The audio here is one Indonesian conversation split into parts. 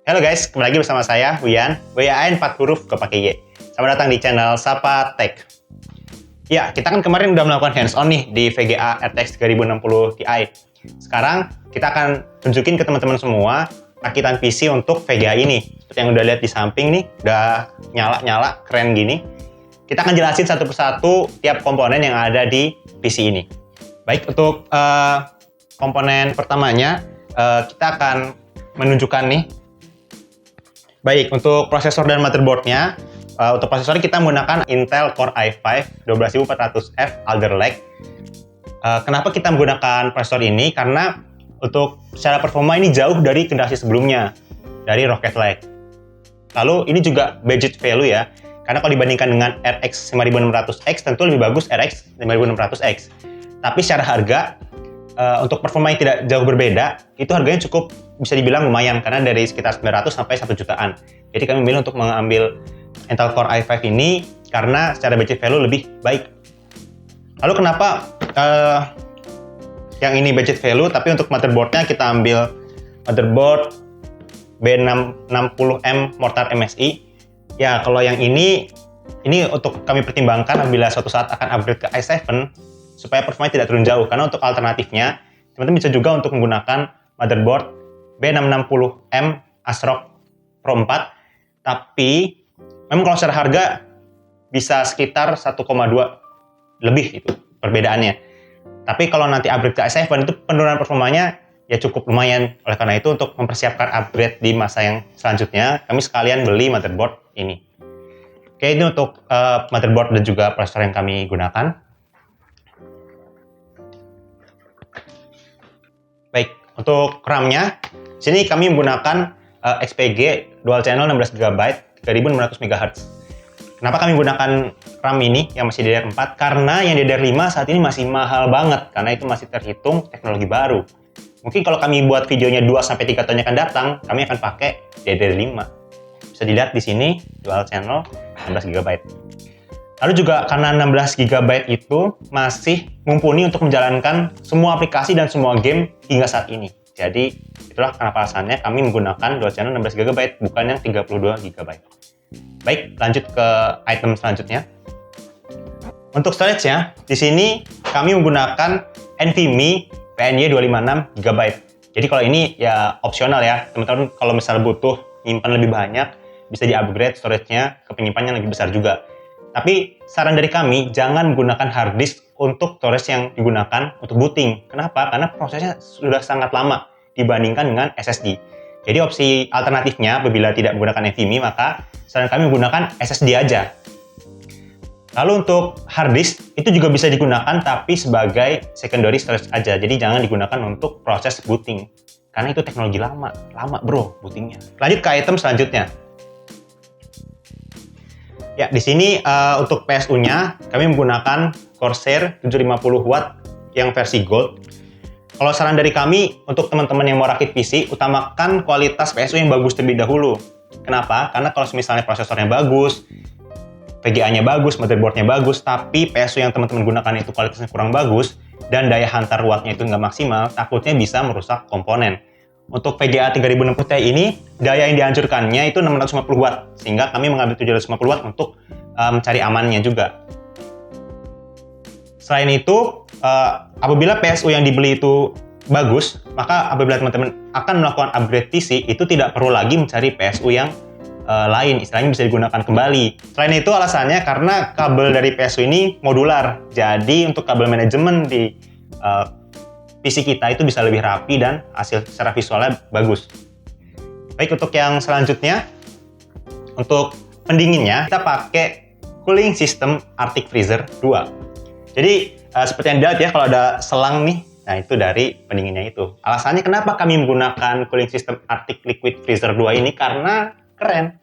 Halo guys, kembali lagi bersama saya, Wian. WAN 4 huruf kepake Y. Selamat datang di channel Sapa Tech. Ya, kita kan kemarin udah melakukan hands-on nih di VGA RTX 3060 Ti. Sekarang kita akan tunjukin ke teman-teman semua rakitan PC untuk VGA ini. Seperti yang udah lihat di samping nih, udah nyala-nyala, keren gini. Kita akan jelasin satu persatu tiap komponen yang ada di PC ini. Baik, untuk komponen pertamanya, kita akan menunjukkan nih. Baik, untuk prosesor dan motherboardnya, untuk prosesornya kita menggunakan Intel Core i5 12400F Alder Lake. Kenapa kita menggunakan prosesor ini? Karena untuk secara performa ini jauh dari generasi sebelumnya, dari Rocket Lake. Lalu ini juga budget value ya, karena kalau dibandingkan dengan RX 5600X tentu lebih bagus RX 5600X. Tapi secara harga, untuk performa yang tidak jauh berbeda, itu harganya cukup bisa dibilang lumayan, karena dari sekitar 900 sampai 1 jutaan. Jadi kami memilih untuk mengambil Intel Core i5 ini karena secara budget value lebih baik. Lalu kenapa yang ini budget value, tapi untuk motherboardnya kita ambil motherboard B660M Mortar MSI. Ya, kalau yang ini untuk kami pertimbangkan apabila suatu saat akan upgrade ke i7 supaya performanya tidak turun jauh. Karena untuk alternatifnya, teman-teman bisa juga untuk menggunakan motherboard B660M ASRock Pro 4, tapi memang kalau secara harga bisa sekitar 1,2 lebih itu perbedaannya. Tapi kalau nanti upgrade ke i7 itu penurunan performanya ya cukup lumayan. Oleh karena itu, untuk mempersiapkan upgrade di masa yang selanjutnya, kami sekalian beli motherboard ini. Oke, ini untuk motherboard dan juga prosesor yang kami gunakan. Baik, untuk RAM-nya, sini kami menggunakan XPG dual channel 16GB 3600 MHz. Kenapa kami menggunakan RAM ini yang masih DDR4? Karena yang DDR5 saat ini masih mahal banget, karena itu masih terhitung teknologi baru. Mungkin kalau kami buat videonya 2-3 tahun yang akan datang, kami akan pakai DDR5. Bisa dilihat di sini, dual channel 16GB. Lalu juga karena 16GB itu masih mumpuni untuk menjalankan semua aplikasi dan semua game hingga saat ini. Jadi itulah kenapa alasannya kami menggunakan dual channel 16GB bukan yang 32GB. Baik, lanjut ke item selanjutnya. Untuk storage-nya, di sini kami menggunakan NVMe PNY 256GB. Jadi kalau ini ya opsional ya, teman-teman kalau misalnya butuh nyimpan lebih banyak, bisa di-upgrade storage-nya ke penyimpan yang lebih besar juga. Tapi saran dari kami, jangan menggunakan hard disk untuk storage yang digunakan untuk booting. Kenapa? Karena prosesnya sudah sangat lama dibandingkan dengan SSD. Jadi opsi alternatifnya apabila tidak menggunakan NVMe, maka saran kami menggunakan SSD aja. Lalu untuk hard disk, itu juga bisa digunakan tapi sebagai secondary storage aja. Jadi jangan digunakan untuk proses booting. Karena itu teknologi lama bro bootingnya. Lanjut ke item selanjutnya. Ya, di sini untuk PSU-nya kami menggunakan Corsair 750W yang versi Gold. Kalau saran dari kami untuk teman-teman yang mau rakit PC, utamakan kualitas PSU yang bagus terlebih dahulu. Kenapa? Karena kalau misalnya prosesornya bagus, VGA-nya bagus, motherboard-nya bagus, tapi PSU yang teman-teman gunakan itu kualitasnya kurang bagus dan daya hantar wattnya itu nggak maksimal, takutnya bisa merusak komponen. Untuk VGA 3060 Ti ini, daya yang dianjurkannya itu 650W, sehingga kami mengambil 750W untuk mencari amannya juga. Selain itu, apabila PSU yang dibeli itu bagus, maka apabila teman-teman akan melakukan upgrade PC, itu tidak perlu lagi mencari PSU yang lain, istilahnya bisa digunakan kembali. Selain itu alasannya karena kabel dari PSU ini modular, jadi untuk kabel manajemen di PC kita itu bisa lebih rapi dan hasil secara visualnya bagus. Baik, untuk yang selanjutnya, untuk pendinginnya kita pakai cooling system Arctic Freezer 2. Jadi seperti yang dilihat ya, kalau ada selang nih, nah itu dari pendinginnya itu. Alasannya kenapa kami menggunakan cooling system Arctic Liquid Freezer 2 ini, karena keren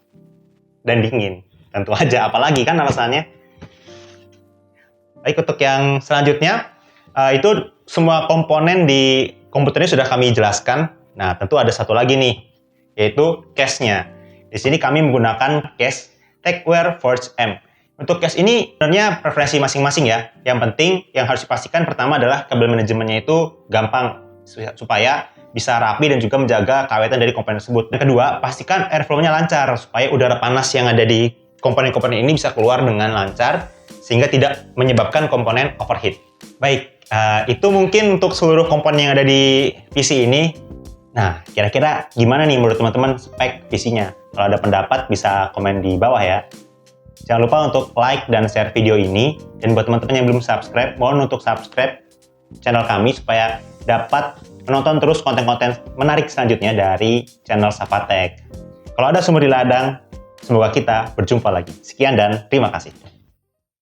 dan dingin. Tentu aja, apalagi kan alasannya. Baik, untuk yang selanjutnya, itu semua komponen di komputernya sudah kami jelaskan. Nah, tentu ada satu lagi nih, yaitu case-nya. Di sini kami menggunakan case TechWare Forge M. Untuk case ini sebenarnya preferensi masing-masing ya. Yang penting yang harus dipastikan pertama adalah kabel manajemennya itu gampang supaya bisa rapi dan juga menjaga keawetan dari komponen tersebut. Dan kedua, pastikan airflow-nya lancar supaya udara panas yang ada di komponen-komponen ini bisa keluar dengan lancar sehingga tidak menyebabkan komponen overheat. Baik, itu mungkin untuk seluruh komponen yang ada di PC ini. Nah, kira-kira gimana nih menurut teman-teman spek PC-nya? Kalau ada pendapat bisa komen di bawah ya. Jangan lupa untuk like dan share video ini. Dan buat teman-teman yang belum subscribe, mohon untuk subscribe channel kami supaya dapat menonton terus konten-konten menarik selanjutnya dari channel Safatech. Kalau ada sumber di ladang, semoga kita berjumpa lagi. Sekian dan terima kasih.